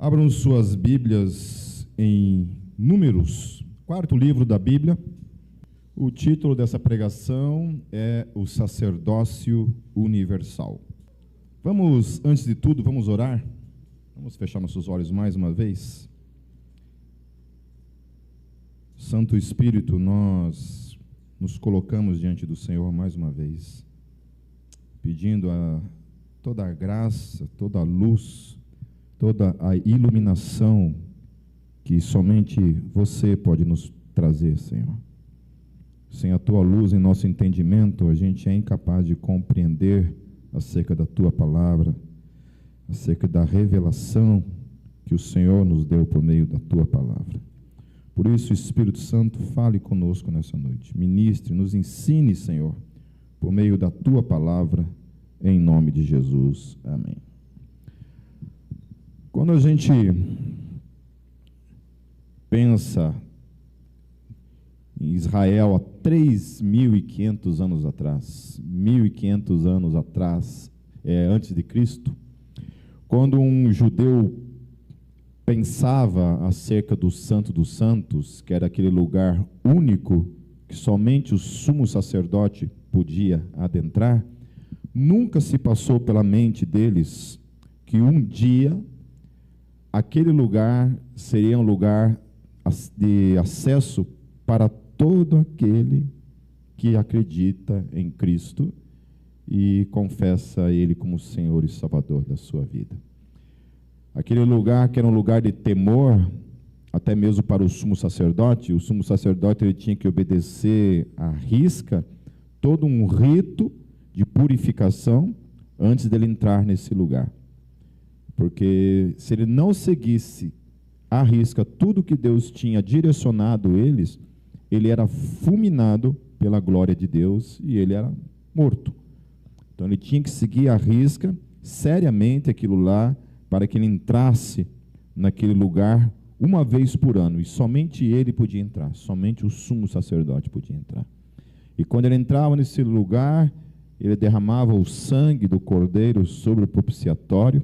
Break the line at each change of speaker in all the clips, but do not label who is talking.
Abram suas Bíblias em Números, quarto livro da Bíblia. O título dessa pregação é O Sacerdócio Universal. Antes de tudo, vamos orar? Vamos fechar nossos olhos mais uma vez. Santo Espírito, nós nos colocamos diante do Senhor mais uma vez, pedindo toda a graça, toda a luz, toda a iluminação que somente você pode nos trazer, Senhor. Sem a tua luz em nosso entendimento, a gente é incapaz de compreender acerca da tua palavra, acerca da revelação que o Senhor nos deu por meio da tua palavra. Por isso, Espírito Santo, fale conosco nessa noite. Ministre, nos ensine, Senhor, por meio da tua palavra, em nome de Jesus. Amém. Quando a gente pensa em Israel há 3.500 anos atrás, 1.500 anos atrás, antes de Cristo, quando um judeu pensava acerca do Santo dos Santos, que era aquele lugar único que somente o sumo sacerdote podia adentrar, nunca se passou pela mente deles que um dia aquele lugar seria um lugar de acesso para todo aquele que acredita em Cristo e confessa Ele como Senhor e Salvador da sua vida. Aquele lugar que era um lugar de temor, até mesmo para o sumo sacerdote. O sumo sacerdote ele tinha que obedecer à risca todo um rito de purificação antes dele entrar nesse lugar. Porque se ele não seguisse à risca tudo que Deus tinha direcionado eles, ele era fulminado pela glória de Deus e ele era morto. Então ele tinha que seguir à risca seriamente aquilo lá, para que ele entrasse naquele lugar uma vez por ano, e somente ele podia entrar, somente o sumo sacerdote podia entrar. E quando ele entrava nesse lugar, ele derramava o sangue do cordeiro sobre o propiciatório.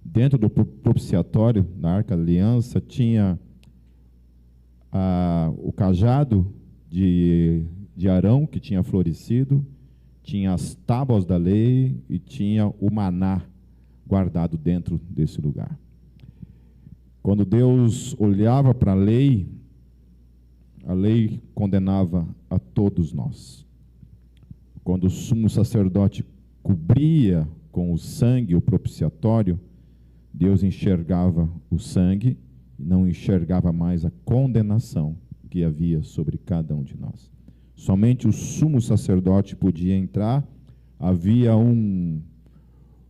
Dentro do propiciatório, na Arca da Aliança, tinha o cajado de Arão, que tinha florescido, tinha as tábuas da lei e tinha o maná guardado dentro desse lugar. Quando Deus olhava para a lei condenava a todos nós. Quando o sumo sacerdote cobria com o sangue o propiciatório, Deus enxergava o sangue e não enxergava mais a condenação que havia sobre cada um de nós. Somente o sumo sacerdote podia entrar. Havia um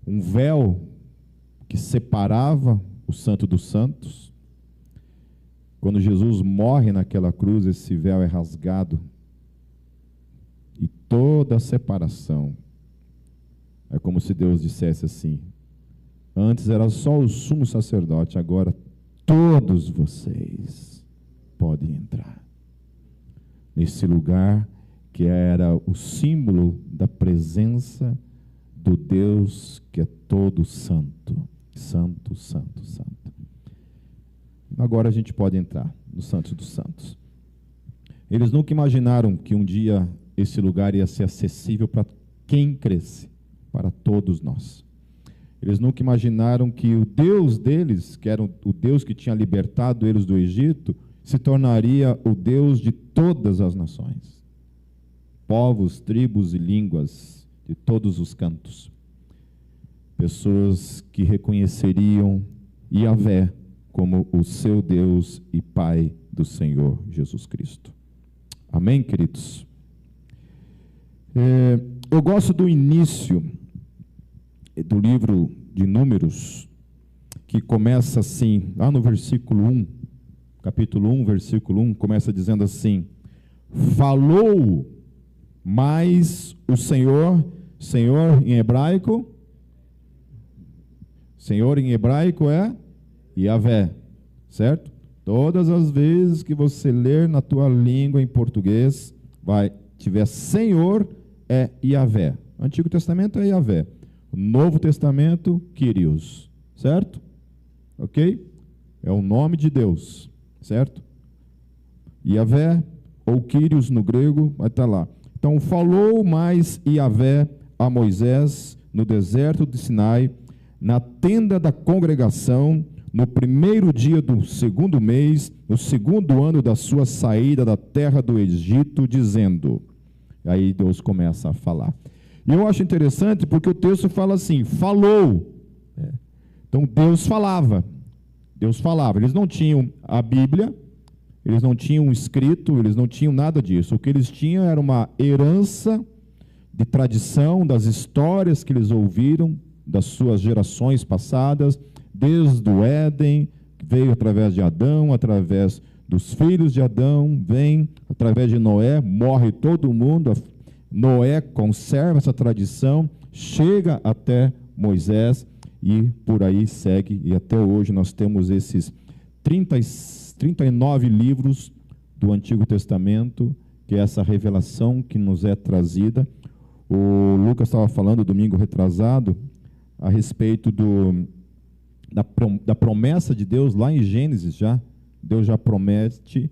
véu que separava o Santo dos Santos. Quando Jesus morre naquela cruz, esse véu é rasgado e toda a separação é como se Deus dissesse assim: antes era só o sumo sacerdote, agora todos vocês podem entrar nesse lugar que era o símbolo da presença do Deus que é todo santo, santo, santo, santo. Agora a gente pode entrar no Santo dos Santos. Eles nunca imaginaram que um dia esse lugar ia ser acessível para quem cresce, para todos nós. Eles nunca imaginaram que o Deus deles, que era o Deus que tinha libertado eles do Egito, se tornaria o Deus de todas as nações, povos, tribos e línguas de todos os cantos. Pessoas que reconheceriam Yahvé como o seu Deus e Pai do Senhor Jesus Cristo. Amém, queridos? Eu gosto do início do livro de Números, que começa assim, lá no versículo 1, capítulo 1, versículo 1, começa dizendo assim: falou mais o Senhor em hebraico, Senhor em hebraico é Yahvé, certo? Todas as vezes que você ler na tua língua em português, tiver Senhor, é Yahvé. Antigo Testamento é Yahvé. Novo Testamento, Kyrios, certo? ok? É o nome de Deus, certo? Yahvé, ou Kyrios no grego, vai estar lá. Então, falou mais Yahvé a Moisés no deserto de Sinai, na tenda da congregação, no primeiro dia do segundo mês, no segundo ano da sua saída da terra do Egito, dizendo... Aí Deus começa a falar. E eu acho interessante porque o texto fala assim, falou. Então Deus falava. Deus falava. Eles não tinham a Bíblia, eles não tinham escrito, eles não tinham nada disso. O que eles tinham era uma herança de tradição, das histórias que eles ouviram, das suas gerações passadas, desde o Éden, que veio através de Adão, através dos filhos de Adão, vem através de Noé, morre todo mundo, Noé conserva essa tradição, chega até Moisés e por aí segue, e até hoje nós temos esses 39 livros do Antigo Testamento, que é essa revelação que nos é trazida. O Lucas estava falando domingo retrasado a respeito da promessa de Deus lá em Gênesis já. Deus já promete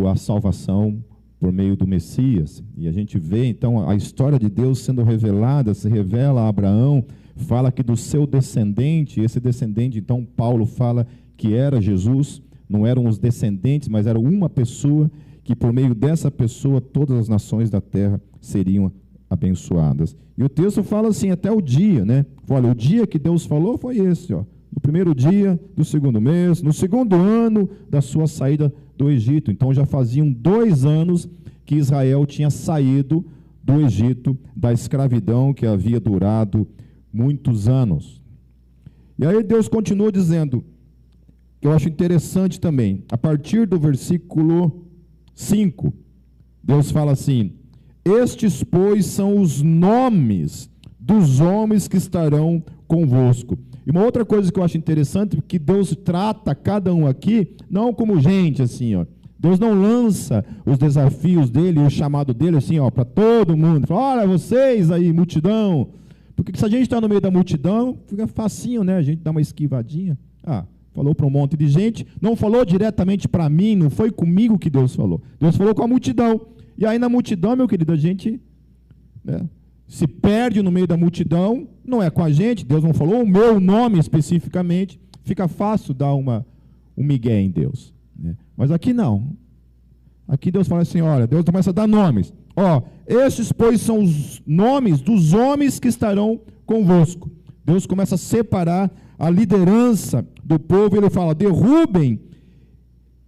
a salvação por meio do Messias. E a gente vê, então, a história de Deus sendo revelada, se revela a Abraão, fala que do seu descendente, esse descendente, então, Paulo fala que era Jesus, não eram os descendentes, mas era uma pessoa, que por meio dessa pessoa, todas as nações da terra seriam abençoadas. E o texto fala assim, até o dia, né? Olha, o dia que Deus falou foi esse, ó. No primeiro dia do segundo mês, no segundo ano da sua saída do Egito. Então já faziam 2 anos que Israel tinha saído do Egito, da escravidão que havia durado muitos anos. E aí Deus continua dizendo, que eu acho interessante também, a partir do versículo 5, Deus fala assim, estes, pois, são os nomes dos homens que estarão convosco. E uma outra coisa que eu acho interessante, que Deus trata cada um aqui, não como gente, assim, ó. Deus não lança os desafios dele, o chamado dele, assim, ó, para todo mundo. Fala, olha, vocês aí, multidão. Porque se a gente está no meio da multidão, fica facinho, né? A gente dá uma esquivadinha. Falou para um monte de gente, não falou diretamente para mim, não foi comigo que Deus falou. Deus falou com a multidão. E aí na multidão, meu querido, a gente, né, se perde no meio da multidão, não é com a gente, Deus não falou o meu nome especificamente, fica fácil dar um migué em Deus, né? Mas aqui não. Aqui Deus fala assim, olha, Deus começa a dar nomes. Ó, estes, pois, são os nomes dos homens que estarão convosco. Deus começa a separar a liderança do povo, ele fala, derrubem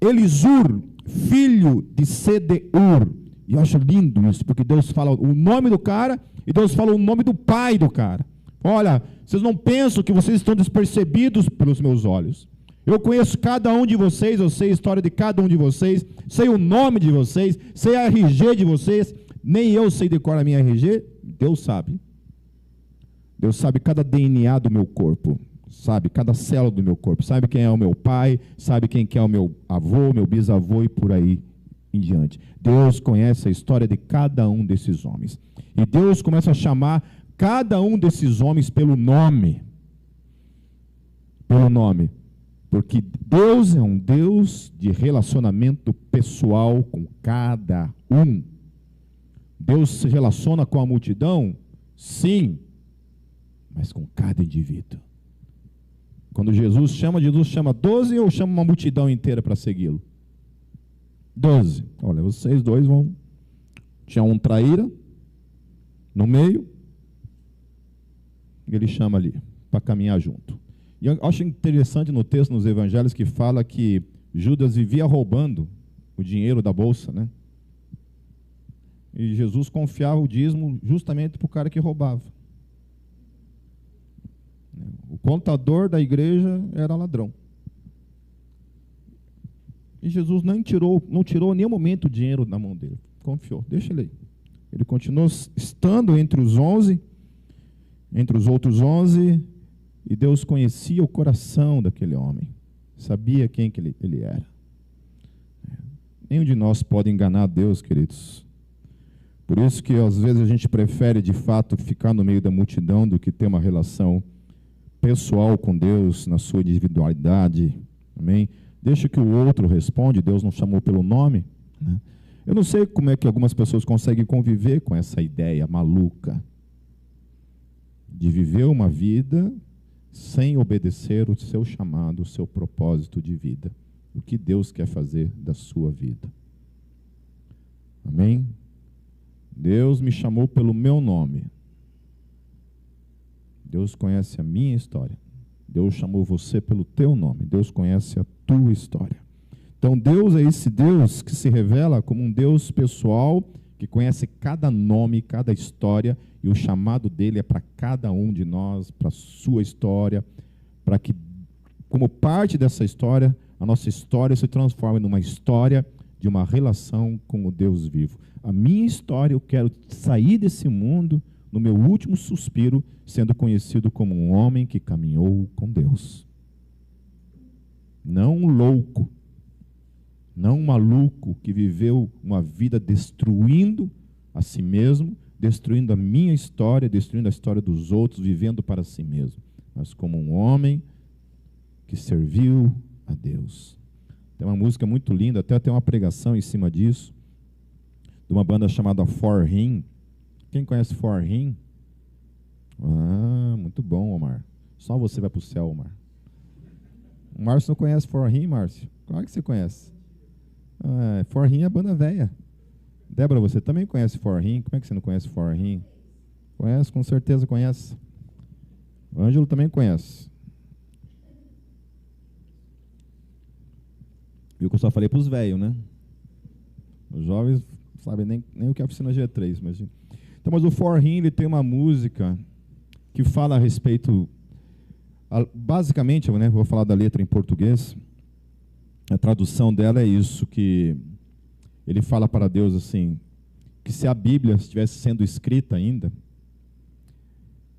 Elisur, filho de Sedeur. E eu acho lindo isso, porque Deus fala o nome do cara e Deus fala o nome do pai do cara. Olha, vocês não pensam que vocês estão despercebidos pelos meus olhos. Eu conheço cada um de vocês, eu sei a história de cada um de vocês, sei o nome de vocês, sei a RG de vocês, nem eu sei decorar a minha RG, Deus sabe. Deus sabe cada DNA do meu corpo, sabe cada célula do meu corpo, sabe quem é o meu pai, sabe quem é o meu avô, meu bisavô e por aí em diante. Deus conhece a história de cada um desses homens. E Deus começa a chamar cada um desses homens pelo nome. Pelo nome. Porque Deus é um Deus de relacionamento pessoal com cada um. Deus se relaciona com a multidão? Sim, mas com cada indivíduo. Quando Jesus chama 12 ou chama uma multidão inteira para segui-lo? 12. Olha, vocês dois vão... Tinha um traíra no meio, ele chama ali para caminhar junto. E eu acho interessante no texto, nos evangelhos, que fala que Judas vivia roubando o dinheiro da bolsa, né? E Jesus confiava o dízimo justamente para o cara que roubava. O contador da igreja era ladrão. E Jesus não tirou em nenhum momento o dinheiro da mão dele. Confiou, deixa ele aí. Ele continuou estando entre os 11, entre os outros 11, e Deus conhecia o coração daquele homem. Sabia quem que ele era. Nenhum de nós pode enganar Deus, queridos. Por isso que às vezes a gente prefere de fato ficar no meio da multidão do que ter uma relação pessoal com Deus, na sua individualidade. Amém? Deixa que o outro responde. Deus não chamou pelo nome, né? Eu não sei como é que algumas pessoas conseguem conviver com essa ideia maluca de viver uma vida sem obedecer o seu chamado, o seu propósito de vida, o que Deus quer fazer da sua vida. Amém? Deus me chamou pelo meu nome. Deus conhece a minha história. Deus chamou você pelo teu nome. Deus conhece a tua história. Então Deus é esse Deus que se revela como um Deus pessoal, que conhece cada nome, cada história, e o chamado dele é para cada um de nós, para a sua história, para que, como parte dessa história, a nossa história se transforme numa história de uma relação com o Deus vivo. A minha história, eu quero sair desse mundo, no meu último suspiro, sendo conhecido como um homem que caminhou com Deus. Não um louco, não um maluco que viveu uma vida destruindo a si mesmo, destruindo a minha história, destruindo a história dos outros, vivendo para si mesmo, mas como um homem que serviu a Deus. Tem uma música muito linda, até tem uma pregação em cima disso, de uma banda chamada For Him. Quem conhece For Him? Ah, muito bom, Omar. Só você vai para o céu, Omar. O Márcio não conhece For Him, Márcio? Claro que você conhece. For Him é a banda velha. Débora, você também conhece For Him? Como é que você não conhece For Him? Conhece, com certeza conhece. O Ângelo também conhece. Viu que eu só falei para os velhos, né? Os jovens não sabem nem o que é a oficina G3. Mas o For Him, ele tem uma música que fala a respeito... Basicamente, né, vou falar da letra em português. A tradução dela é isso, que ele fala para Deus assim, que se a Bíblia estivesse sendo escrita ainda,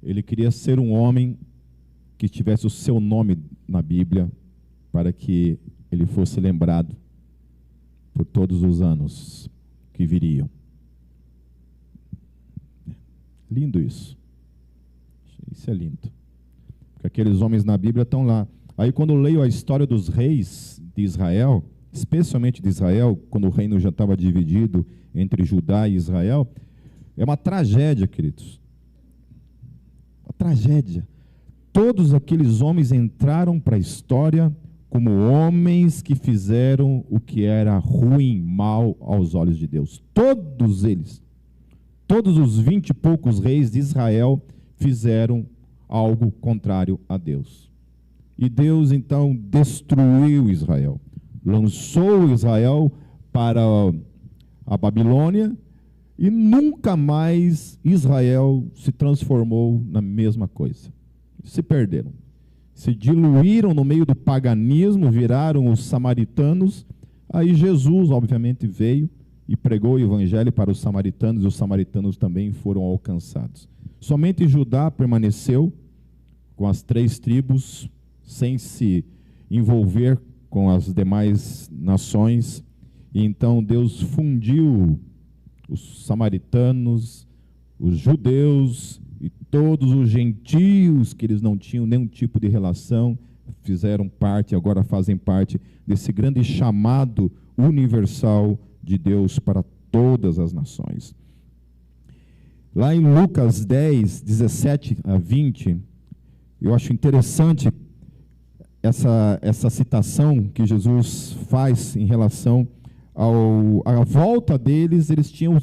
ele queria ser um homem que tivesse o seu nome na Bíblia, para que ele fosse lembrado por todos os anos que viriam. Lindo isso. Isso é lindo. Porque aqueles homens na Bíblia estão lá. Aí quando eu leio a história dos reis de Israel, especialmente de Israel, quando o reino já estava dividido entre Judá e Israel, é uma tragédia, queridos. Uma tragédia. Todos aqueles homens entraram para a história como homens que fizeram o que era ruim, mal aos olhos de Deus. Todos eles. Todos os 20 e poucos reis de Israel fizeram algo contrário a Deus. E Deus, então, destruiu Israel. Lançou Israel para a Babilônia e nunca mais Israel se transformou na mesma coisa. Se perderam. Se diluíram no meio do paganismo, viraram os samaritanos. Aí Jesus, obviamente, veio e pregou o evangelho para os samaritanos, e os samaritanos também foram alcançados. Somente Judá permaneceu com as 3 tribos, sem se envolver com as demais nações, e então Deus fundiu os samaritanos, os judeus e todos os gentios que eles não tinham nenhum tipo de relação, fizeram parte, agora fazem parte desse grande chamado universal de Deus para todas as nações. Lá em Lucas 10, 17 a 20, eu acho interessante essa citação que Jesus faz em relação à volta deles. Eles tinham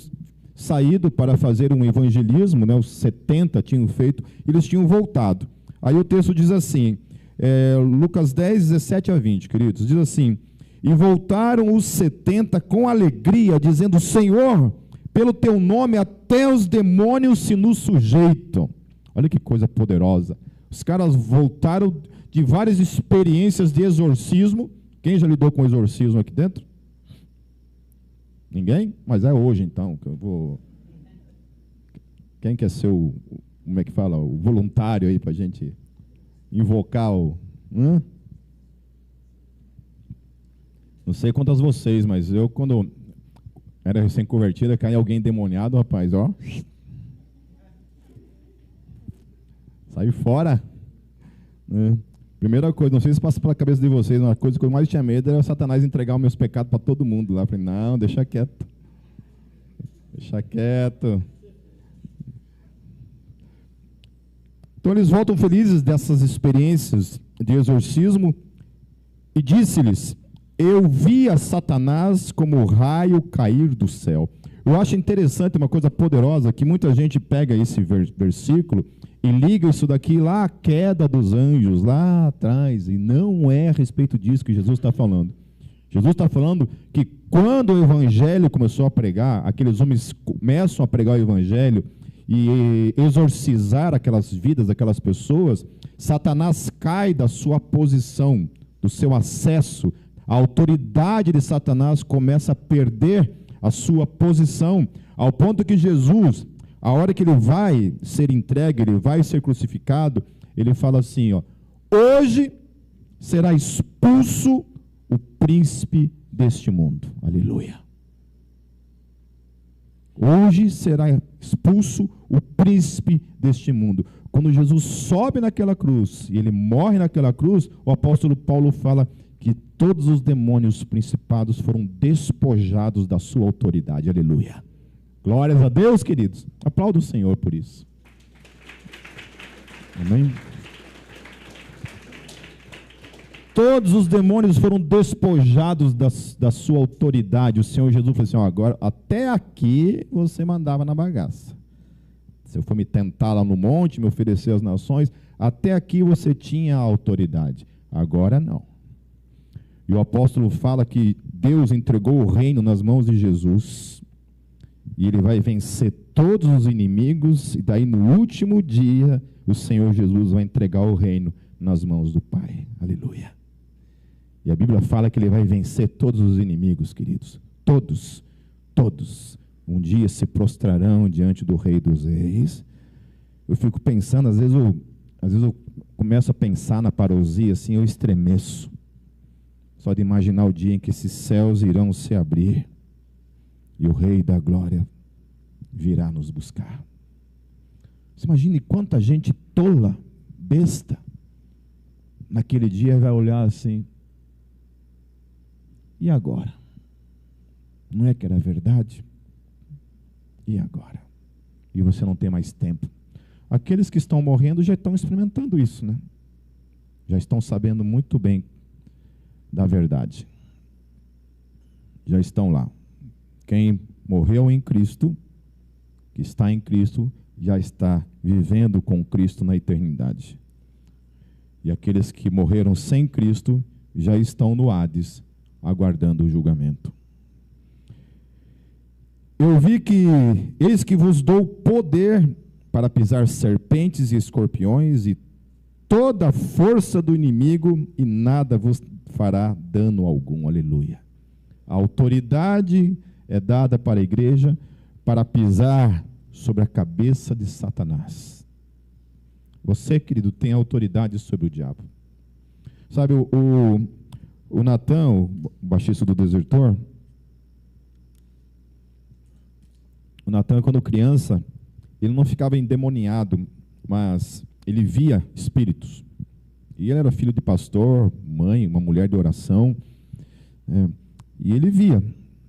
saído para fazer um evangelismo, né? Os 70 tinham feito, eles tinham voltado. Aí o texto diz assim, Lucas 10, 17 a 20, queridos, diz assim: e voltaram os 70 com alegria, dizendo: Senhor, pelo teu nome até os demônios se nos sujeitam. Olha que coisa poderosa. Os caras voltaram de várias experiências de exorcismo. Quem já lidou com exorcismo aqui dentro? Ninguém? Mas é hoje então que eu vou... Quem quer ser como é que fala? O voluntário aí para a gente invocar o... Não sei quantas vocês, mas eu, quando era recém-convertida, caía alguém endemoniado, rapaz, ó. Sai fora. É. Primeira coisa, não sei se passa pela cabeça de vocês, uma coisa que eu mais tinha medo era Satanás entregar os meus pecados para todo mundo lá. Eu falei, não, deixa quieto. Deixa quieto. Então eles voltam felizes dessas experiências de exorcismo e disse-lhes: eu vi a Satanás como o raio cair do céu. Eu acho interessante, uma coisa poderosa, que muita gente pega esse versículo e liga isso daqui lá à queda dos anjos, lá atrás, e não é a respeito disso que Jesus está falando. Jesus está falando que quando o evangelho começou a pregar, aqueles homens começam a pregar o evangelho e exorcizar aquelas vidas, aquelas pessoas, Satanás cai da sua posição, do seu acesso, a autoridade de Satanás começa a perder a sua posição, ao ponto que Jesus, a hora que ele vai ser entregue, ele vai ser crucificado, ele fala assim, ó, hoje será expulso o príncipe deste mundo. Aleluia. Hoje será expulso o príncipe deste mundo. Quando Jesus sobe naquela cruz e ele morre naquela cruz, o apóstolo Paulo fala que todos os demônios principados foram despojados da sua autoridade. Aleluia. Glórias a Deus, queridos. Aplauda o Senhor por isso. Amém? Todos os demônios foram despojados da sua autoridade. O Senhor Jesus falou assim, ó, agora, até aqui você mandava na bagaça. Se eu for me tentar lá no monte, me oferecer às nações, até aqui você tinha a autoridade. Agora não. E o apóstolo fala que Deus entregou o reino nas mãos de Jesus, e ele vai vencer todos os inimigos, e daí no último dia, o Senhor Jesus vai entregar o reino nas mãos do Pai. Aleluia. E a Bíblia fala que ele vai vencer todos os inimigos, queridos. Todos, todos. Um dia se prostrarão diante do Rei dos Reis. Eu fico pensando, às vezes eu começo a pensar na parousia, assim, eu estremeço. Só de imaginar o dia em que esses céus irão se abrir e o Rei da Glória virá nos buscar. Você imagine quanta gente tola, besta, naquele dia vai olhar assim, e agora? Não é que era verdade? E agora? E você não tem mais tempo. Aqueles que estão morrendo já estão experimentando isso, né? Já estão sabendo muito bem da verdade. Já estão lá. Quem morreu em Cristo, que está em Cristo, já está vivendo com Cristo na eternidade. E aqueles que morreram sem Cristo, já estão no Hades, aguardando o julgamento. Eu vi que, eis que vos dou poder para pisar serpentes e escorpiões e toda a força do inimigo, e nada vos fará dano algum. Aleluia. A autoridade é dada para a igreja para pisar sobre a cabeça de Satanás. Você, querido, tem autoridade sobre o diabo. Sabe, o Natan, o baixista do Desertor, o Natan, quando criança, ele não ficava endemoniado, mas ele via espíritos. E ele era filho de pastor, mãe, uma mulher de oração, e ele via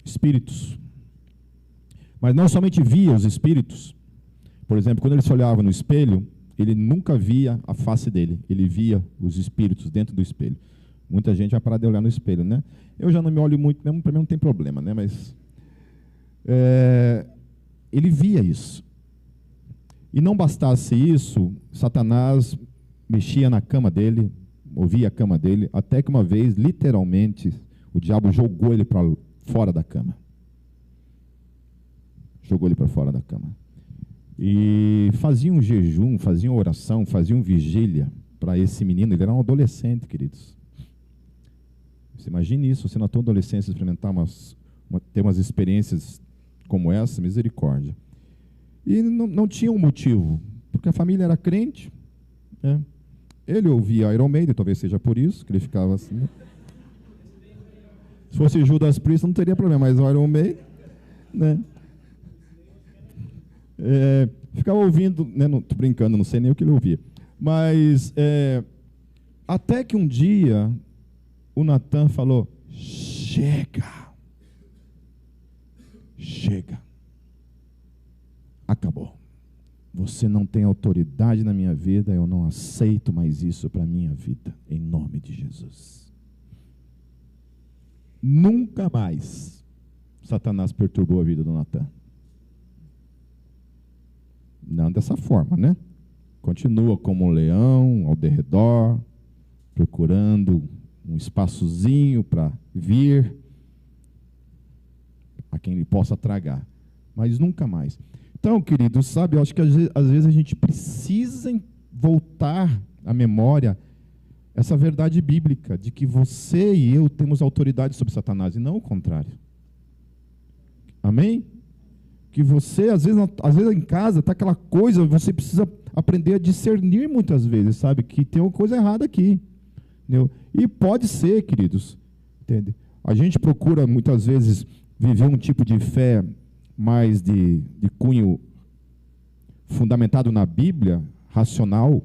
espíritos. Mas não somente via os espíritos. Por exemplo, quando ele se olhava no espelho, ele nunca via a face dele, ele via os espíritos dentro do espelho. Muita gente vai parar de olhar no espelho, né? Eu já não me olho muito, mesmo para mim não tem problema, né? Mas ele via isso. E não bastasse isso, Satanás mexia na cama dele, movia a cama dele, até que uma vez, literalmente, o diabo jogou ele para fora da cama. Jogou ele para fora da cama. E faziam jejum, faziam oração, faziam vigília para esse menino. Ele era um adolescente, queridos. Você imagine isso, você na tua adolescência experimentar ter umas experiências como essa, misericórdia. E não tinha um motivo, porque a família era crente, né? Ele ouvia Iron Maiden, talvez seja por isso que ele ficava assim. Se fosse Judas Priest não teria problema, mas o Iron Maiden, né? Ficava ouvindo, né? Não, tô brincando, não sei nem o que ele ouvia, mas Até que um dia o Natan falou: chega, chega, acabou. Você não tem autoridade na minha vida, eu não aceito mais isso para a minha vida, em nome de Jesus. Nunca mais Satanás perturbou a vida do Natan. Não dessa forma, né? Continua como um leão ao derredor, procurando um espaçozinho para vir, a quem ele possa tragar, mas nunca mais. Então, queridos, sabe, eu acho que às vezes a gente precisa voltar à memória essa verdade bíblica, de que você e eu temos autoridade sobre Satanás, e não o contrário. Amém? Que você, às vezes em casa, está aquela coisa, você precisa aprender a discernir muitas vezes, sabe, que tem uma coisa errada aqui. Entendeu? E pode ser, queridos, entende? A gente procura muitas vezes viver um tipo de fé mais de cunho fundamentado na Bíblia, racional,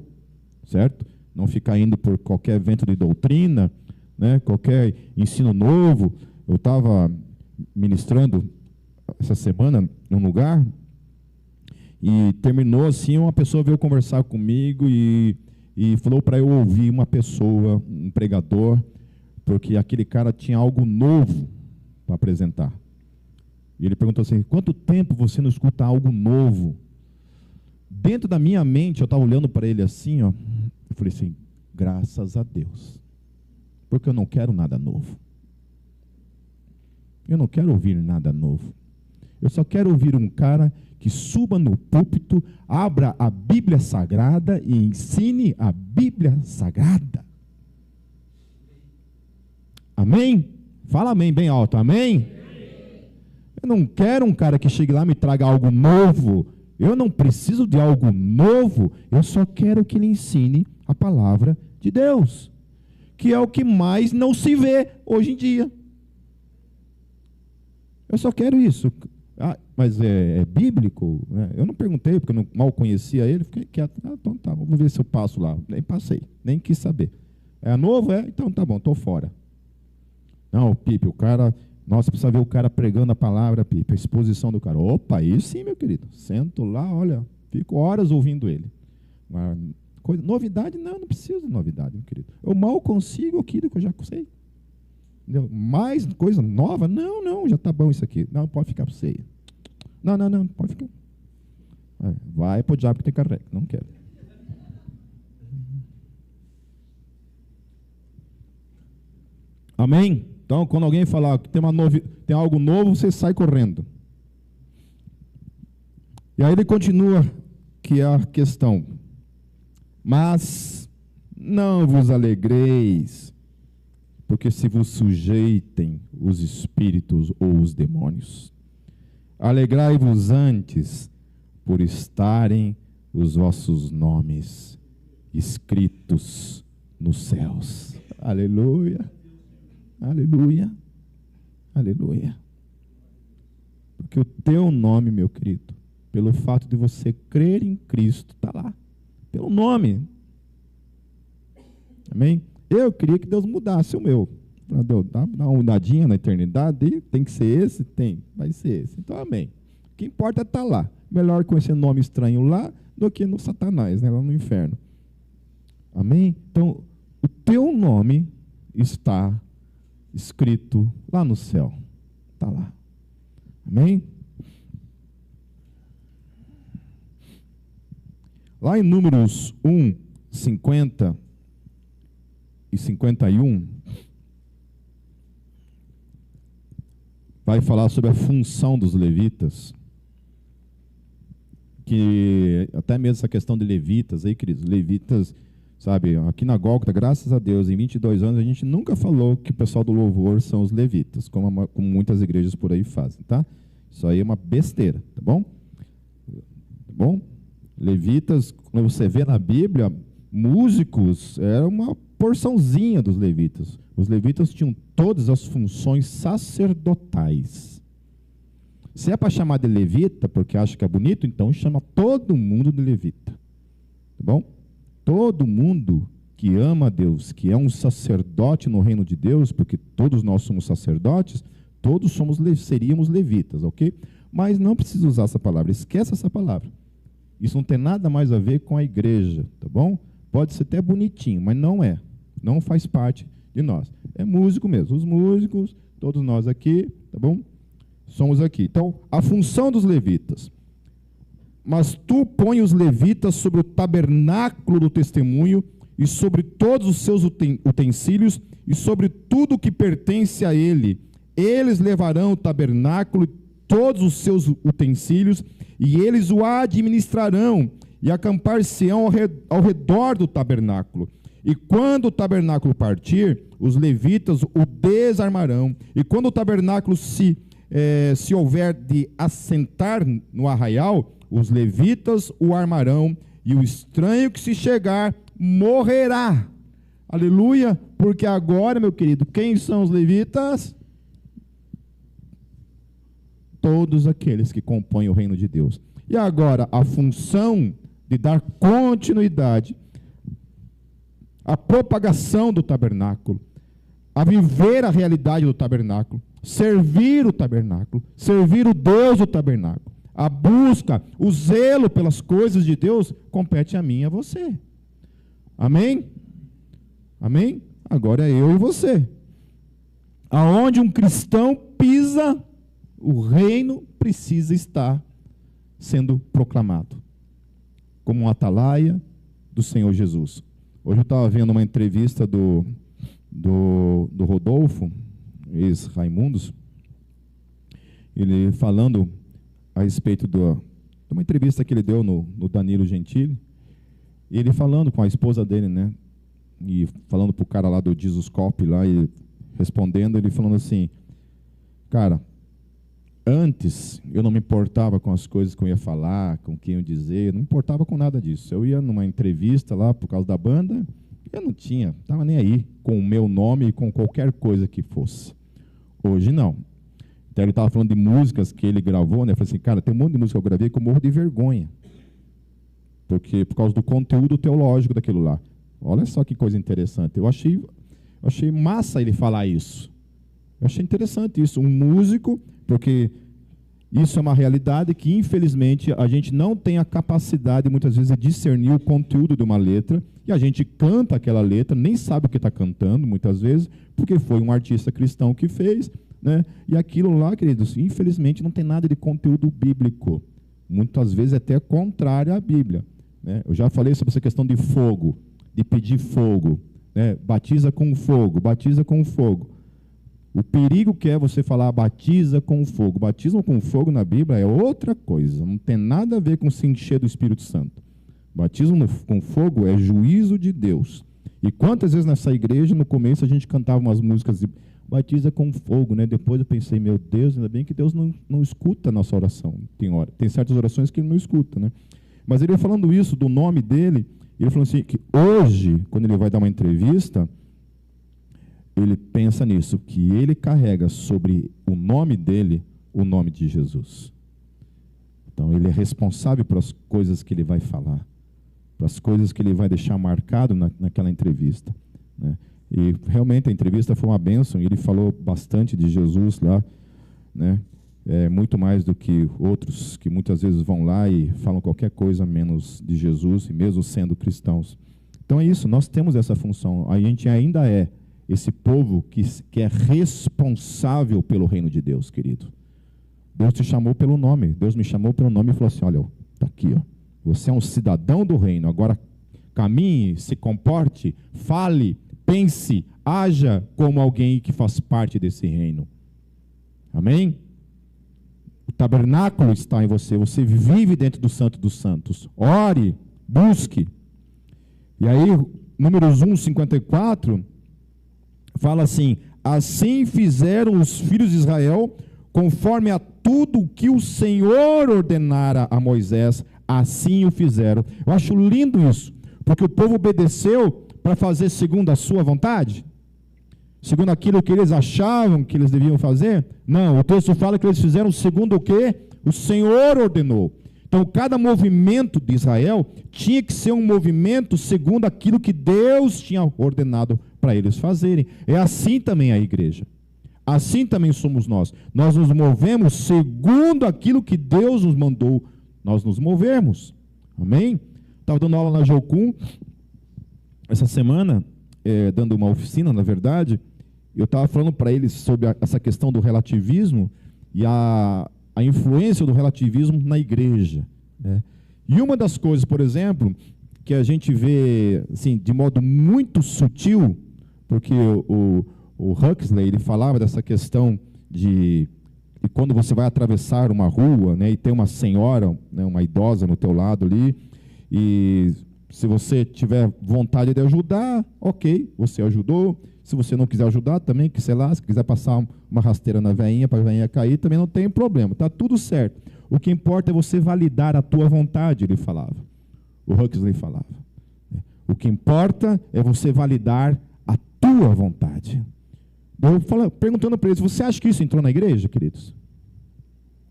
certo? Não ficar indo por qualquer vento de doutrina, né? Qualquer ensino novo. Eu estava ministrando essa semana num lugar e terminou assim, uma pessoa veio conversar comigo e falou para eu ouvir uma pessoa, um pregador, porque aquele cara tinha algo novo para apresentar. E ele perguntou assim: quanto tempo você não escuta algo novo? Dentro da minha mente, eu estava olhando para ele assim, ó, eu falei assim: graças a Deus, porque eu não quero nada novo. Eu não quero ouvir nada novo. Eu só quero ouvir um cara que suba no púlpito, abra a Bíblia Sagrada e ensine a Bíblia Sagrada. Amém? Fala amém bem alto, amém? Eu não quero um cara que chegue lá e me traga algo novo. Eu não preciso de algo novo. Eu só quero que ele ensine a palavra de Deus, que é o que mais não se vê hoje em dia. Eu só quero isso. Ah, mas é bíblico? Eu não perguntei, porque eu não, mal conhecia ele. Fiquei quieto. Ah, então tá, vou ver se eu passo lá. Nem passei, nem quis saber. É novo? Então tá bom, estou fora. Não, Pipe, o cara... Nossa, precisa ver o cara pregando a palavra, Pipe, a exposição do cara. Opa, aí sim, meu querido. Sento lá, olha, fico horas ouvindo ele. Novidade? Não preciso de novidade, meu querido. Eu mal consigo aquilo que eu já sei. Entendeu? Mais coisa nova? Não, já está bom isso aqui. Não, pode ficar para você. Não, pode ficar. Vai para o diabo que tem carrega. Não quero. Amém? Então, quando alguém falar que tem algo novo, você sai correndo. E aí ele continua, que é a questão. Mas não vos alegreis, porque se vos sujeitem os espíritos ou os demônios. Alegrai-vos antes por estarem os vossos nomes escritos nos céus. Aleluia. Aleluia, aleluia. Porque o teu nome, meu querido, pelo fato de você crer em Cristo, está lá. Pelo nome. Amém? Eu queria que Deus mudasse o meu. Deus, dá uma mudadinha na eternidade, tem que ser esse? Tem, vai ser esse. Então, amém. O que importa é estar lá. Melhor com esse nome estranho lá do que no Satanás, né, lá no inferno. Amém? Então, o teu nome está escrito lá no céu. Está lá. Amém? Lá em Números 1, 50 e 51, vai falar sobre a função dos levitas, que até mesmo essa questão de levitas, aí, queridos, levitas, sabe, aqui na Gólgota, graças a Deus, em 22 anos, a gente nunca falou que o pessoal do louvor são os levitas, como muitas igrejas por aí fazem, tá? Isso aí é uma besteira, tá bom? Tá bom? Levitas, quando você vê na Bíblia, músicos, era uma porçãozinha dos levitas. Os levitas tinham todas as funções sacerdotais. Se é para chamar de levita, porque acha que é bonito, então chama todo mundo de levita. Tá bom? Todo mundo que ama a Deus, que é um sacerdote no reino de Deus, porque todos nós somos sacerdotes, todos seríamos levitas, ok? Mas não precisa usar essa palavra, esquece essa palavra. Isso não tem nada mais a ver com a igreja, tá bom? Pode ser até bonitinho, mas não é. Não faz parte de nós. É músico mesmo. Os músicos, todos nós aqui, tá bom? Somos aqui. Então, a função dos levitas. Mas tu põe os levitas sobre o tabernáculo do testemunho e sobre todos os seus utensílios e sobre tudo que pertence a ele. Eles levarão o tabernáculo e todos os seus utensílios e eles o administrarão e acampar-se-ão ao redor do tabernáculo. E quando o tabernáculo partir, os levitas o desarmarão. E quando o tabernáculo se houver de assentar no arraial, os levitas o armarão, e o estranho que se chegar morrerá. Aleluia! Porque agora, meu querido, quem são os levitas? Todos aqueles que compõem o reino de Deus. E agora, a função de dar continuidade à propagação do tabernáculo, a viver a realidade do tabernáculo, servir o tabernáculo, servir o Deus do tabernáculo, a busca, o zelo pelas coisas de Deus, compete a mim e a você. Amém? Amém? Agora é eu e você. Aonde um cristão pisa, o reino precisa estar sendo proclamado como um atalaia do Senhor Jesus. Hoje eu estava vendo uma entrevista do Rodolfo, ex-Raimundos, ele falando a respeito de uma entrevista que ele deu no Danilo Gentili, e ele falando com a esposa dele, né, e falando para o cara lá do Jesus Cop, lá, e respondendo, ele falando assim, cara, antes eu não me importava com as coisas que eu ia falar, com quem eu ia dizer, eu não me importava com nada disso. Eu ia numa entrevista lá por causa da banda, eu não estava nem aí com o meu nome e com qualquer coisa que fosse. Hoje não. Então ele estava falando de músicas que ele gravou, né? Eu falei assim, cara, tem um monte de música que eu gravei que eu morro de vergonha. Por causa do conteúdo teológico daquilo lá. Olha só que coisa interessante. Eu achei massa ele falar isso. Eu achei interessante isso. Um músico, porque isso é uma realidade que, infelizmente, a gente não tem a capacidade, muitas vezes, de discernir o conteúdo de uma letra, e a gente canta aquela letra, nem sabe o que está cantando, muitas vezes, porque foi um artista cristão que fez, né? E aquilo lá, queridos, infelizmente, não tem nada de conteúdo bíblico. Muitas vezes é até contrário à Bíblia, né? Eu já falei sobre essa questão de fogo, de pedir fogo, né? Batiza com fogo, batiza com fogo. O perigo que é você falar batiza com fogo. Batismo com fogo na Bíblia é outra coisa. Não tem nada a ver com se encher do Espírito Santo. Batismo com fogo é juízo de Deus. E quantas vezes nessa igreja, no começo, a gente cantava umas músicas de batiza com fogo, né? Depois eu pensei, meu Deus, ainda bem que Deus não escuta a nossa oração. Tem certas orações que ele não escuta, né? Mas ele falando isso, do nome dele, ele falou assim, que hoje, quando ele vai dar uma entrevista, ele pensa nisso, que ele carrega sobre o nome dele, o nome de Jesus. Então, ele é responsável pelas coisas que ele vai falar, pelas coisas que ele vai deixar marcado naquela entrevista, né? E realmente a entrevista foi uma bênção, e ele falou bastante de Jesus lá, né? Muito mais do que outros que muitas vezes vão lá e falam qualquer coisa menos de Jesus, e mesmo sendo cristãos. Então é isso, nós temos essa função, a gente ainda é esse povo que é responsável pelo reino de Deus, querido. Deus te chamou pelo nome. Deus me chamou pelo nome e falou assim, olha, está aqui, ó. Você é um cidadão do reino. Agora caminhe, se comporte, fale, pense, haja como alguém que faz parte desse reino. Amém? O tabernáculo está em você. Você vive dentro do Santo dos Santos. Ore, busque. E aí, Números 1:54... fala assim, assim fizeram os filhos de Israel, conforme a tudo que o Senhor ordenara a Moisés, assim o fizeram. Eu acho lindo isso, porque o povo obedeceu para fazer segundo a sua vontade, segundo aquilo que eles achavam que eles deviam fazer. Não, o texto fala que eles fizeram segundo o que o Senhor ordenou. Então, cada movimento de Israel tinha que ser um movimento segundo aquilo que Deus tinha ordenado para eles fazerem. É assim também a igreja. Assim também somos nós. Nós nos movemos segundo aquilo que Deus nos mandou nós nos movermos. Amém? Estava dando aula na Jocum essa semana, dando uma oficina, na verdade. Eu estava falando para eles sobre essa questão do relativismo e a influência do relativismo na igreja, né? E uma das coisas, por exemplo, que a gente vê assim, de modo muito sutil, porque o Huxley ele falava dessa questão de quando você vai atravessar uma rua, né, e tem uma senhora, né, uma idosa no teu lado ali, e se você tiver vontade de ajudar, ok, você ajudou. Se você não quiser ajudar, também, que sei lá, se quiser passar uma rasteira na veinha para a veinha cair, também não tem problema, está tudo certo. O que importa é você validar a tua vontade, ele falava. O Huxley falava. O que importa é você validar a tua vontade. Eu perguntando para eles, você acha que isso entrou na igreja, queridos?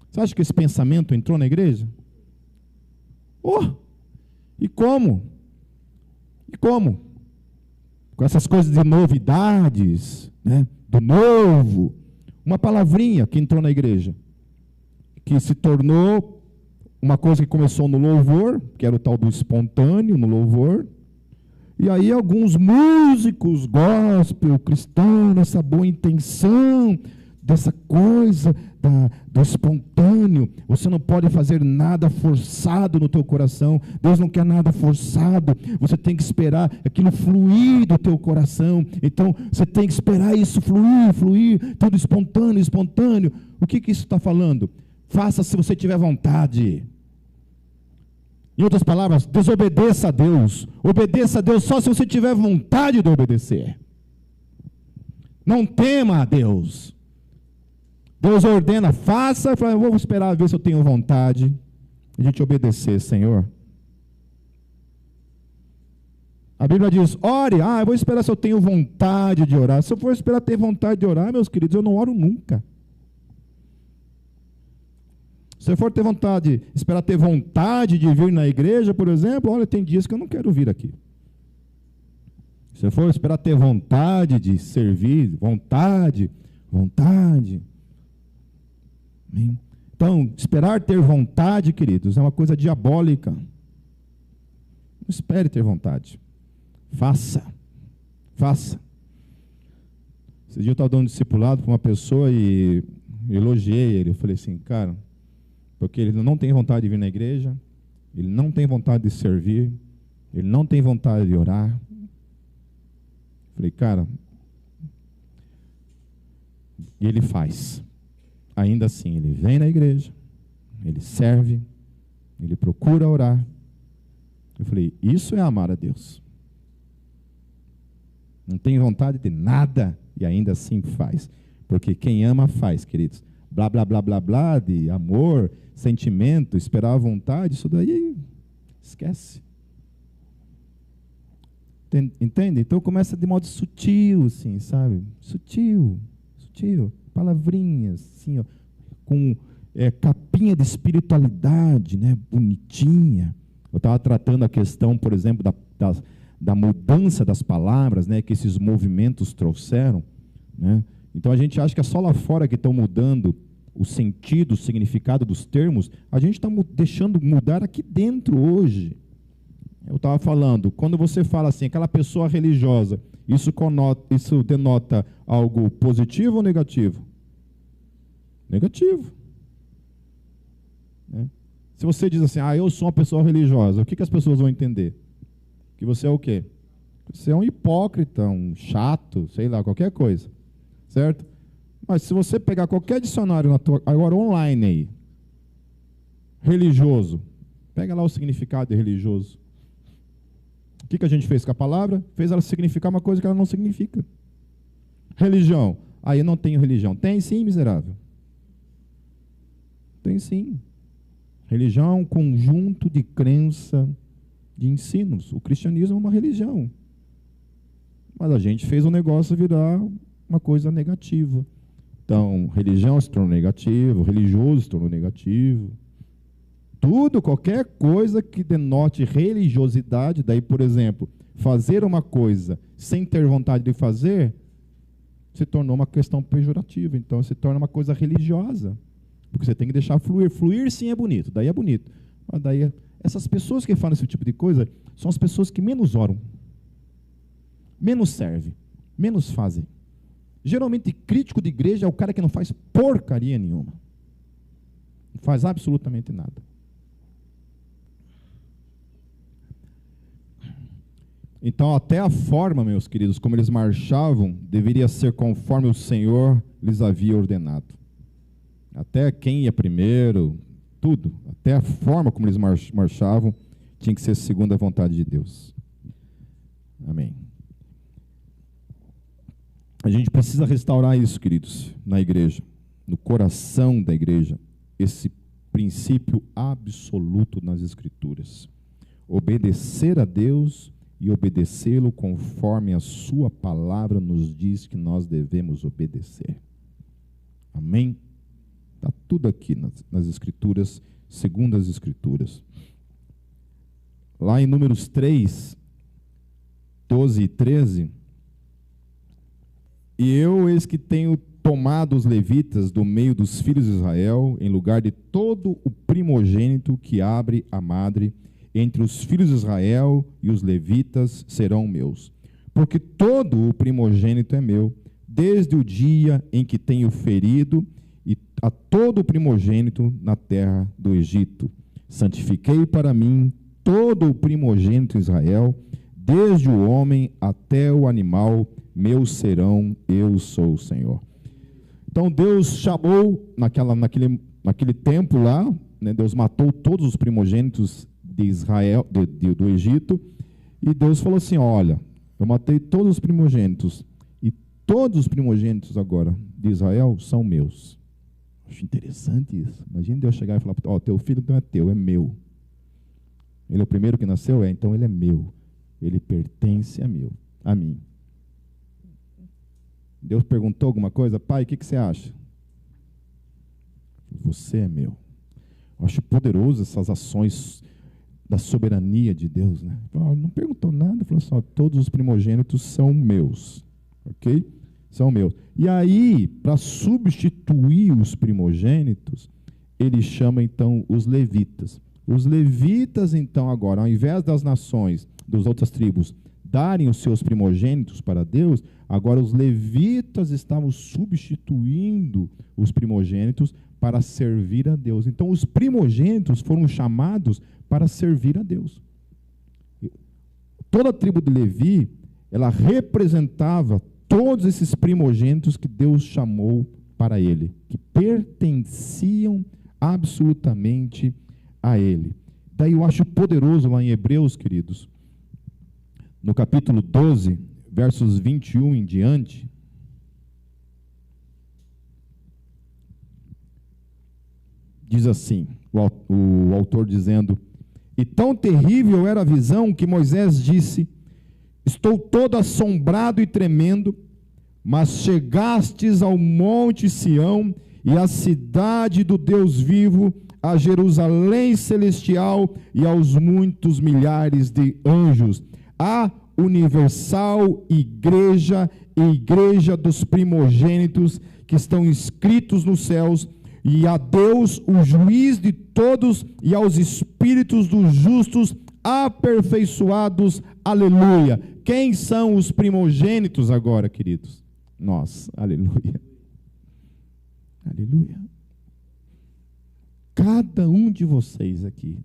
Você acha que esse pensamento entrou na igreja? Oh! E como? E como? Com essas coisas de novidades, né? Do novo. Uma palavrinha que entrou na igreja, que se tornou uma coisa que começou no louvor, que era o tal do espontâneo no louvor. E aí alguns músicos gospel, cristãos, nessa boa intenção, dessa coisa do espontâneo. Você não pode fazer nada forçado no teu coração. Deus não quer nada forçado. Você tem que esperar aquilo fluir do teu coração. Então, você tem que esperar isso fluir, tudo espontâneo, espontâneo. O que isso está falando? Faça se você tiver vontade. Em outras palavras, desobedeça a Deus. Obedeça a Deus só se você tiver vontade de obedecer. Não tema a Deus. Deus ordena, faça, fala, eu vou esperar ver se eu tenho vontade de a gente obedecer, Senhor. A Bíblia diz, ore, eu vou esperar se eu tenho vontade de orar. Se eu for esperar ter vontade de orar, meus queridos, eu não oro nunca. Se eu for ter vontade, esperar ter vontade de vir na igreja, por exemplo, olha, tem dias que eu não quero vir aqui. Se eu for esperar ter vontade de servir, vontade. Amém? Então, esperar ter vontade, queridos, é uma coisa diabólica. Não espere ter vontade. Faça. Esse dia eu estava dando um discipulado para uma pessoa e elogiei ele. Eu falei assim, cara, porque ele não tem vontade de vir na igreja, ele não tem vontade de servir, ele não tem vontade de orar. Falei, cara, e ele faz. Ainda assim, ele vem na igreja, ele serve, ele procura orar. Eu falei, isso é amar a Deus. Não tem vontade de nada e ainda assim faz. Porque quem ama faz, queridos. Blá, blá, blá, blá, blá, de amor, sentimento, esperar a vontade, isso daí, esquece. Entende? Então começa de modo sutil, assim, sabe? Sutil. Palavrinhas, assim, ó, com capinha de espiritualidade, né? Bonitinha. Eu estava tratando a questão, por exemplo, da mudança das palavras, né? Que esses movimentos trouxeram, né? Então a gente acha que é só lá fora que estão mudando o sentido, o significado dos termos. A gente está deixando mudar aqui dentro hoje. Eu estava falando, quando você fala assim, aquela pessoa religiosa, isso denota algo positivo ou negativo? Negativo. Né? Se você diz assim, eu sou uma pessoa religiosa, o que as pessoas vão entender? Que você é o quê? Você é um hipócrita, um chato, sei lá, qualquer coisa. Certo? Mas se você pegar qualquer dicionário agora online aí, religioso, pega lá o significado de religioso. O que a gente fez com a palavra? Fez ela significar uma coisa que ela não significa. Religião. Eu não tenho religião. Tem sim, miserável. Tem sim. Religião é um conjunto de crença, de ensinos. O cristianismo é uma religião. Mas a gente fez o negócio virar uma coisa negativa. Então, religião se tornou negativo, religioso se tornou negativo. Tudo, qualquer coisa que denote religiosidade, daí, por exemplo, fazer uma coisa sem ter vontade de fazer, se tornou uma questão pejorativa. Então, se torna uma coisa religiosa. Porque você tem que deixar fluir. Fluir, sim, é bonito. Daí é bonito. Mas daí, essas pessoas que falam esse tipo de coisa são as pessoas que menos oram, menos servem, menos fazem. Geralmente, crítico de igreja é o cara que não faz porcaria nenhuma. Não faz absolutamente nada. Então, até a forma, meus queridos, como eles marchavam, deveria ser conforme o Senhor lhes havia ordenado. Até quem ia primeiro, tudo, até a forma como eles marchavam, tinha que ser segundo a vontade de Deus. Amém. A gente precisa restaurar isso, queridos, na igreja, no coração da igreja, esse princípio absoluto nas Escrituras. Obedecer a Deus e obedecê-lo conforme a sua palavra nos diz que nós devemos obedecer. Amém? Está tudo aqui nas Escrituras, segundo as Escrituras. Lá em Números 3, 12 e 13, e eu, eis que tenho tomado os levitas do meio dos filhos de Israel, em lugar de todo o primogênito que abre a madre, entre os filhos de Israel e os levitas serão meus. Porque todo o primogênito é meu, desde o dia em que tenho ferido, e a todo o primogênito na terra do Egito. Santifiquei para mim todo o primogênito de Israel, desde o homem até o animal, meus serão, eu sou o Senhor. Então Deus chamou, naquele tempo lá, né, Deus matou todos os primogênitos de Israel, do Egito, e Deus falou assim, olha, eu matei todos os primogênitos, e todos os primogênitos agora de Israel são meus. Acho interessante isso. Imagina Deus chegar e falar, ó, teu filho não é teu, é meu. Ele é o primeiro que nasceu? Então ele é meu. Ele pertence a mim. Deus perguntou alguma coisa? Pai, o que você acha? Você é meu. Eu acho poderoso essas ações da soberania de Deus, né? Não perguntou nada, falou assim, ó, todos os primogênitos são meus, ok? São meus. E aí, para substituir os primogênitos, ele chama então os levitas. Os levitas, então, agora, ao invés das nações, das outras tribos, darem os seus primogênitos para Deus, agora os levitas estavam substituindo os primogênitos para servir a Deus. Então, os primogênitos foram chamados para servir a Deus. Toda a tribo de Levi, ela representava todos esses primogênitos que Deus chamou para ele, que pertenciam absolutamente a ele. Daí eu acho poderoso lá em Hebreus, queridos, no capítulo 12, versos 21 em diante, diz assim, o autor dizendo, e tão terrível era a visão que Moisés disse, estou todo assombrado e tremendo, mas chegastes ao monte Sião e à cidade do Deus vivo, a Jerusalém celestial e aos muitos milhares de anjos, a universal igreja e igreja dos primogênitos que estão inscritos nos céus, e a Deus, o juiz de todos, e aos espíritos dos justos aperfeiçoados, aleluia. Quem são os primogênitos agora, queridos? Nós, aleluia. Aleluia. Cada um de vocês aqui,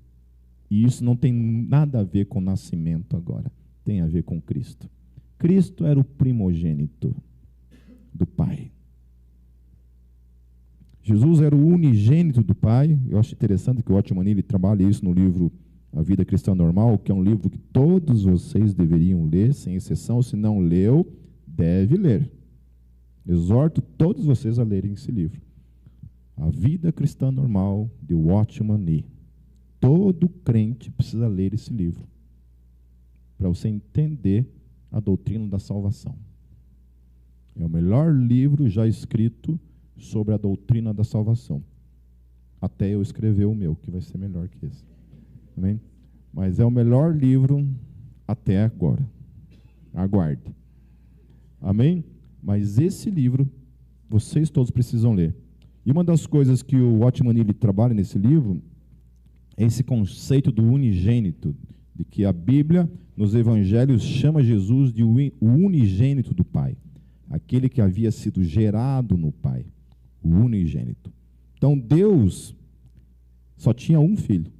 e isso não tem nada a ver com o nascimento agora, tem a ver com Cristo. Cristo era o primogênito do Pai. Jesus era o unigênito do Pai. Eu acho interessante que o Otmani, ele trabalha isso no livro A Vida Cristã Normal, que é um livro que todos vocês deveriam ler, sem exceção. Se não leu, deve ler. Exorto todos vocês a lerem esse livro. A Vida Cristã Normal, de Watchman Nee. Todo crente precisa ler esse livro, para você entender a doutrina da salvação. É o melhor livro já escrito sobre a doutrina da salvação. até eu escrever o meu, que vai ser melhor que esse. Amém? Mas é o melhor livro até agora. Aguarde. Amém? Mas esse livro, vocês todos precisam ler. E uma das coisas que o Watchman Nee trabalha nesse livro é esse conceito do unigênito, de que a Bíblia, nos evangelhos, chama Jesus de o unigênito do Pai, aquele que havia sido gerado no Pai, o unigênito. Então Deus só tinha um filho,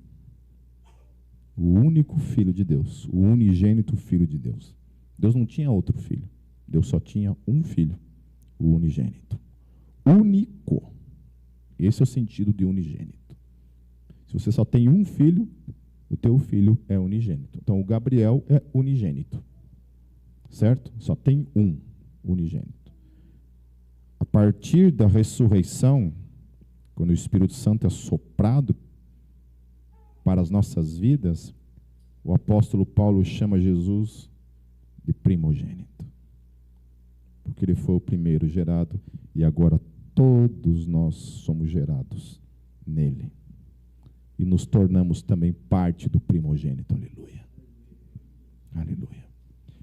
o único filho de Deus, o unigênito filho de Deus. Deus não tinha outro filho, Deus só tinha um filho, o unigênito. Único. Esse é o sentido de unigênito. Se você só tem um filho, o teu filho é unigênito. Então, o Gabriel é unigênito. Certo? Só tem um unigênito. A partir da ressurreição, quando o Espírito Santo é soprado para as nossas vidas, o apóstolo Paulo chama Jesus de primogênito. Porque ele foi o primeiro gerado e agora todos nós somos gerados nele. E nos tornamos também parte do primogênito. Aleluia. Aleluia.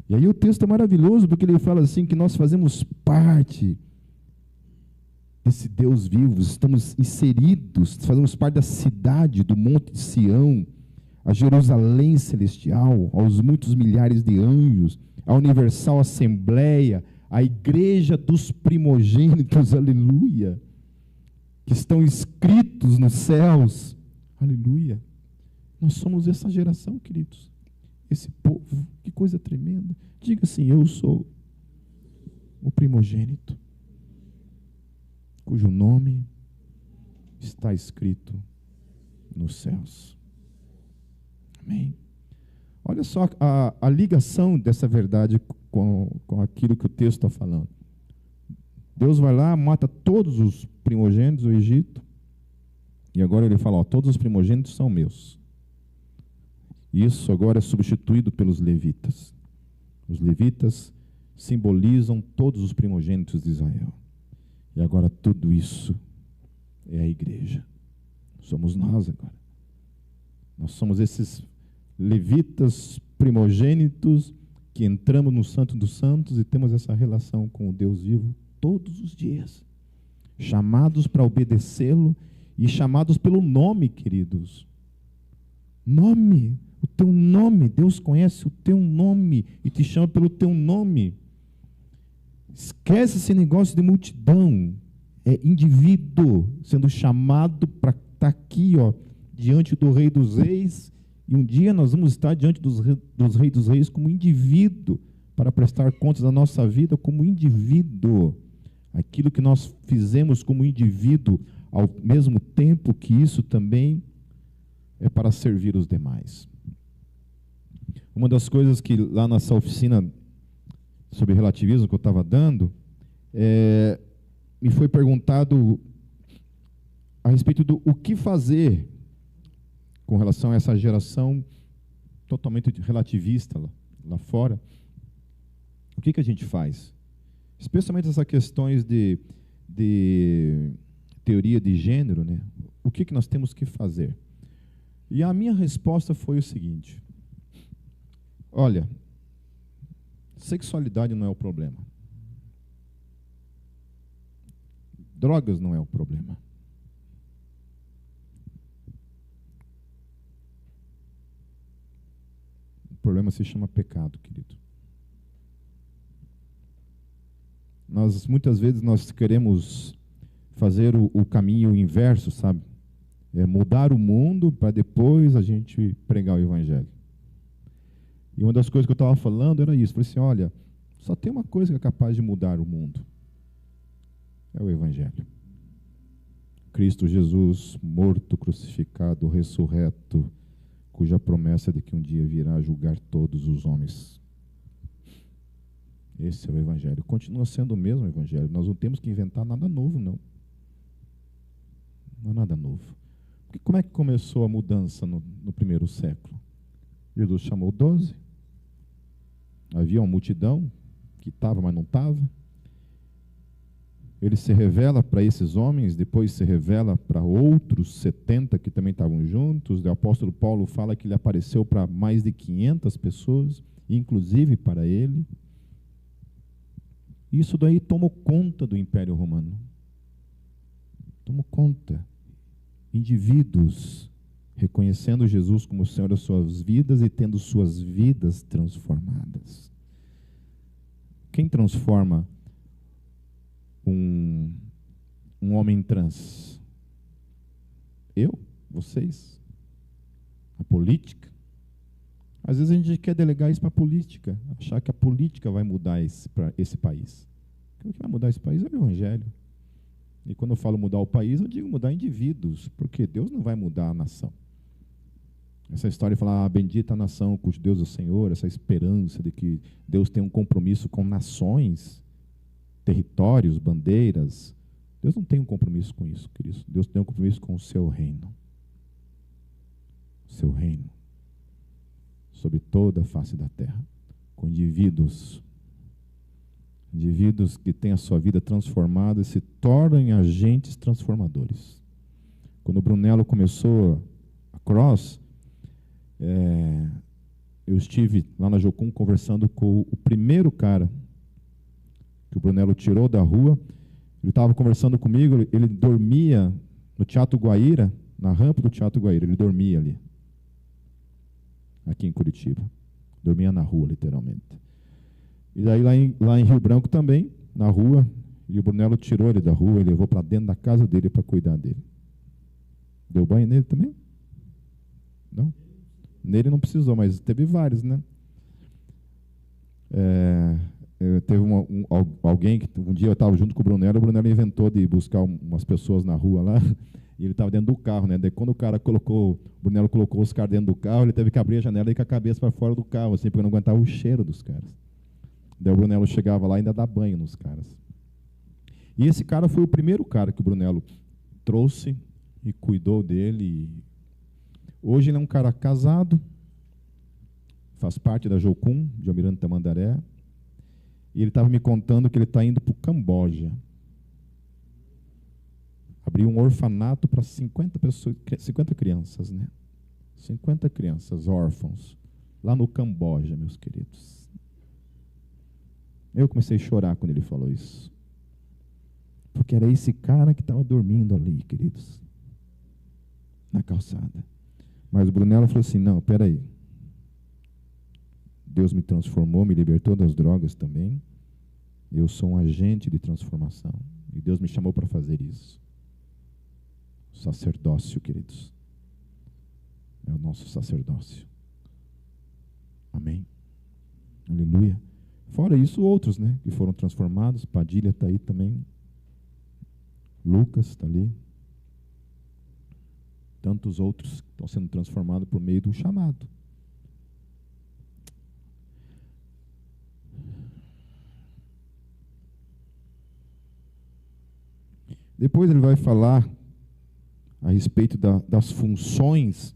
E aí o texto é maravilhoso, porque ele fala assim, que nós fazemos parte desse Deus vivo, estamos inseridos, fazemos parte da cidade, do monte de Sião, a Jerusalém celestial, aos muitos milhares de anjos, a universal assembleia, a igreja dos primogênitos, aleluia, que estão escritos nos céus, aleluia. Nós somos essa geração, queridos, esse povo, que coisa tremenda. Diga assim: eu sou o primogênito, cujo nome está escrito nos céus. Amém? Olha só a ligação dessa verdade com aquilo que o texto está falando. Deus vai lá, mata todos os primogênitos do Egito, e agora ele fala, ó, todos os primogênitos são meus. Isso agora é substituído pelos levitas. Os levitas simbolizam todos os primogênitos de Israel. E agora tudo isso é a igreja. Somos nós agora. Nós somos esses levitas primogênitos que entramos no Santo dos Santos e temos essa relação com o Deus vivo todos os dias. Chamados para obedecê-lo e chamados pelo nome, queridos. Nome, o teu nome. Deus conhece o teu nome e te chama pelo teu nome. Esquece esse negócio de multidão. É indivíduo sendo chamado para estar aqui, ó, diante do Rei dos Reis. E um dia nós vamos estar diante dos Reis dos Reis como indivíduo, para prestar contas da nossa vida como indivíduo. Aquilo que nós fizemos como indivíduo, ao mesmo tempo que isso também é para servir os demais. Uma das coisas que lá nessa oficina sobre relativismo que eu estava dando, me foi perguntado a respeito do o que fazer com relação a essa geração totalmente relativista lá fora. O que a gente faz? Especialmente essas questões de teoria de gênero, né? O que nós temos que fazer? E a minha resposta foi o seguinte: olha, sexualidade não é o problema. Drogas não é o problema. O problema se chama pecado, querido. Muitas vezes nós queremos fazer o caminho inverso, sabe? Mudar o mundo para depois a gente pregar o evangelho. E uma das coisas que eu estava falando era isso. Falei assim, olha, só tem uma coisa que é capaz de mudar o mundo. É o evangelho. Cristo Jesus, morto, crucificado, ressurreto, cuja promessa é de que um dia virá julgar todos os homens. Esse é o evangelho. Continua sendo o mesmo evangelho. Nós não temos que inventar nada novo, não. Não é nada novo. Porque como é que começou a mudança no primeiro século? Jesus chamou 12. Havia uma multidão que estava, mas não estava. ele se revela para esses homens, depois se revela para outros 70 que também estavam juntos. O apóstolo Paulo fala que ele apareceu para mais de 500 pessoas, inclusive para ele. Isso daí tomou conta do Império Romano. Tomou conta. Indivíduos reconhecendo Jesus como o Senhor das suas vidas e tendo suas vidas transformadas. Quem transforma um homem trans? Eu? Vocês? A política? Às vezes a gente quer delegar isso para a política, achar que a política vai mudar esse país. O que vai mudar esse país é o Evangelho. E quando eu falo mudar o país, eu digo mudar indivíduos, porque Deus não vai mudar a nação. Essa história de falar, bendita a nação cujo Deus é o Senhor, essa esperança de que Deus tem um compromisso com nações, territórios, bandeiras. Deus não tem um compromisso com isso, queridos. Deus tem um compromisso com o seu reino. O seu reino. Sobre toda a face da terra. Com indivíduos. Indivíduos que têm a sua vida transformada e se tornam em agentes transformadores. Quando o Brunello começou a Cross, eu estive lá na Jocum conversando com o primeiro cara que o Brunello tirou da rua. Ele estava conversando comigo, ele dormia no Teatro Guaíra, na rampa do Teatro Guaíra, ele dormia ali, aqui em Curitiba. Dormia na rua, literalmente. E daí lá em Rio Branco também, na rua, e o Brunello tirou ele da rua e levou para dentro da casa dele para cuidar dele. Deu banho nele também? Não? Nele não precisou, mas teve vários, né? Teve alguém que um dia eu estava junto com o Brunello inventou de buscar umas pessoas na rua lá, e ele estava dentro do carro, né? Daí quando o Brunello colocou os caras dentro do carro, ele teve que abrir a janela e ir com a cabeça para fora do carro, assim, porque não aguentava o cheiro dos caras. Daí o Brunello chegava lá e ainda dá banho nos caras. E esse cara foi o primeiro cara que o Brunello trouxe e cuidou dele. Hoje ele é um cara casado, faz parte da Jocum, de Almirante Tamandaré, e ele estava me contando que ele está indo para o Camboja. Abriu um orfanato para 50 crianças, né? 50 crianças órfãos, lá no Camboja, meus queridos. Eu comecei a chorar quando ele falou isso. Porque era esse cara que estava dormindo ali, queridos, na calçada. Mas o Brunello falou assim, não, peraí. Deus me transformou, me libertou das drogas também. Eu sou um agente de transformação. E Deus me chamou para fazer isso. Sacerdócio, queridos. É o nosso sacerdócio. Amém. Aleluia. Fora isso, outros, né, que foram transformados. Padilha está aí também. Lucas está ali. Tantos outros que estão sendo transformados por meio do chamado. Depois ele vai falar a respeito das funções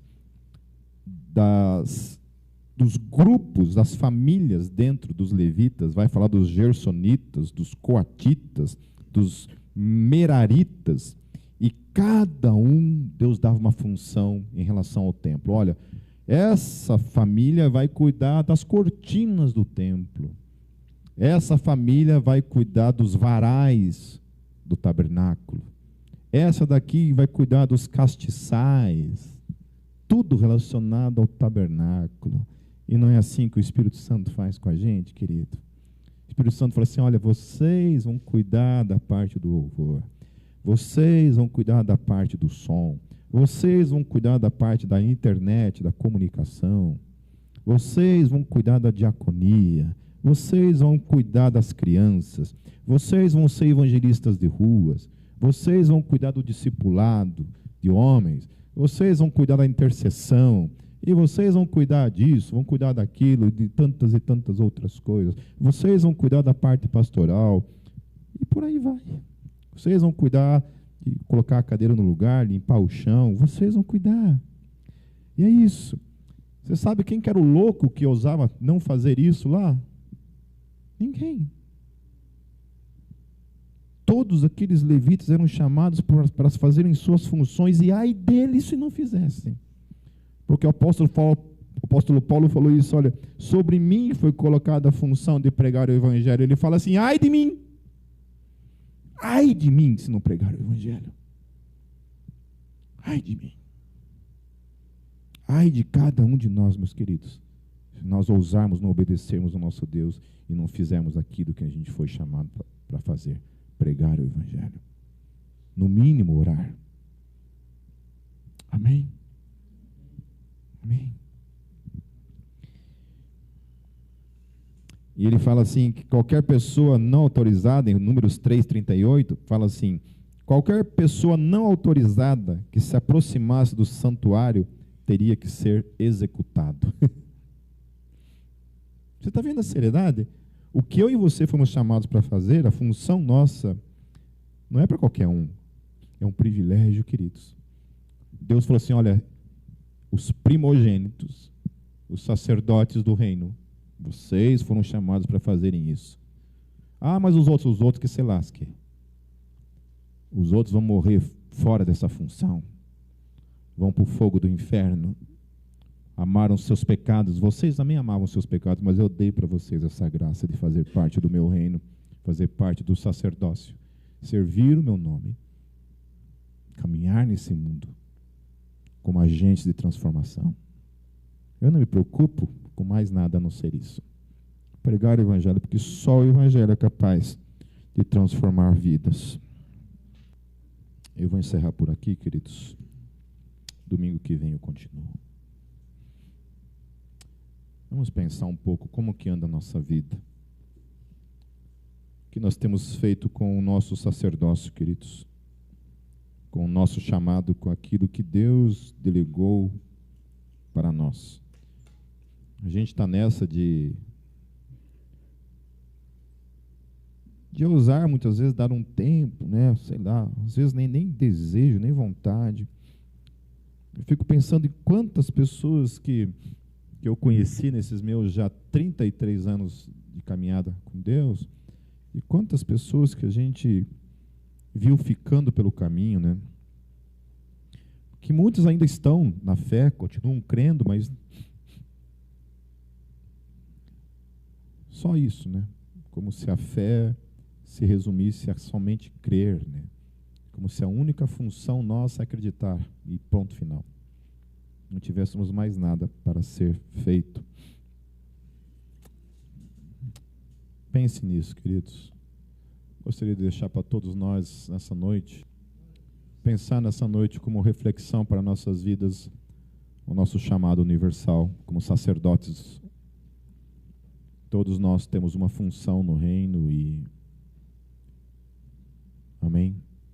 dos grupos, das famílias dentro dos levitas. Vai falar dos gersonitas, dos coatitas, dos meraritas. E cada um, Deus dava uma função em relação ao templo. Olha, essa família vai cuidar das cortinas do templo. Essa família vai cuidar dos varais do tabernáculo. Essa daqui vai cuidar dos castiçais. Tudo relacionado ao tabernáculo. E não é assim que o Espírito Santo faz com a gente, querido? O Espírito Santo fala assim, olha, vocês vão cuidar da parte do louvor. Vocês vão cuidar da parte do som. Vocês vão cuidar da parte da internet, da comunicação. Vocês vão cuidar da diaconia. Vocês vão cuidar das crianças. Vocês vão ser evangelistas de ruas. Vocês vão cuidar do discipulado de homens. Vocês vão cuidar da intercessão. E vocês vão cuidar disso, vão cuidar daquilo, de tantas e tantas outras coisas. Vocês vão cuidar da parte pastoral. E por aí vai. Vocês vão cuidar de colocar a cadeira no lugar, limpar o chão. Vocês vão cuidar. E é isso. Você sabe quem que era o louco que ousava não fazer isso lá? Ninguém. todos aqueles levitas eram chamados para fazerem suas funções, e ai deles se não fizessem. Porque o apóstolo Paulo falou isso, olha, sobre mim foi colocada a função de pregar o evangelho. Ele fala assim, ai de mim se não pregar o evangelho. Ai de mim. Ai de cada um de nós, meus queridos, se nós ousarmos não obedecermos ao nosso Deus e não fizermos aquilo que a gente foi chamado para fazer, pregar o evangelho. No mínimo, orar. Amém? Amém. E ele fala assim, que qualquer pessoa não autorizada, em Números 3:38, fala assim, qualquer pessoa não autorizada que se aproximasse do santuário teria que ser executado. Você está vendo a seriedade? O que eu e você fomos chamados para fazer, a função nossa, não é para qualquer um. É um privilégio, queridos. Deus falou assim, olha, os primogênitos, os sacerdotes do reino, vocês foram chamados para fazerem isso. Ah, mas os outros que se lasquem. Os outros vão morrer fora dessa função. Vão para o fogo do inferno. Amaram seus pecados. Vocês também amavam seus pecados, mas eu dei para vocês essa graça de fazer parte do meu reino, fazer parte do sacerdócio, servir o meu nome, caminhar nesse mundo como agentes de transformação. Eu não me preocupo com mais nada a não ser isso. Pregar o evangelho, porque só o evangelho é capaz de transformar vidas. Eu vou encerrar por aqui, queridos. Domingo que vem eu continuo. Vamos pensar um pouco como que anda a nossa vida. O que nós temos feito com o nosso sacerdócio, queridos? Com o nosso chamado, com aquilo que Deus delegou para nós. A gente está nessa de ousar muitas vezes dar um tempo, né? Sei lá, às vezes nem desejo, nem vontade. Eu fico pensando em quantas pessoas que eu conheci nesses meus já 33 anos de caminhada com Deus, e quantas pessoas que a gente viu ficando pelo caminho, né? Que muitos ainda estão na fé, continuam crendo, mas só isso, né? Como se a fé se resumisse a somente crer, né? Como se a única função nossa é acreditar e ponto final. Não tivéssemos mais nada para ser feito. Pense nisso, queridos. Gostaria de deixar para todos nós nessa noite, pensar nessa noite como reflexão para nossas vidas, o nosso chamado universal, como sacerdotes. Todos nós temos uma função no reino e... Amém?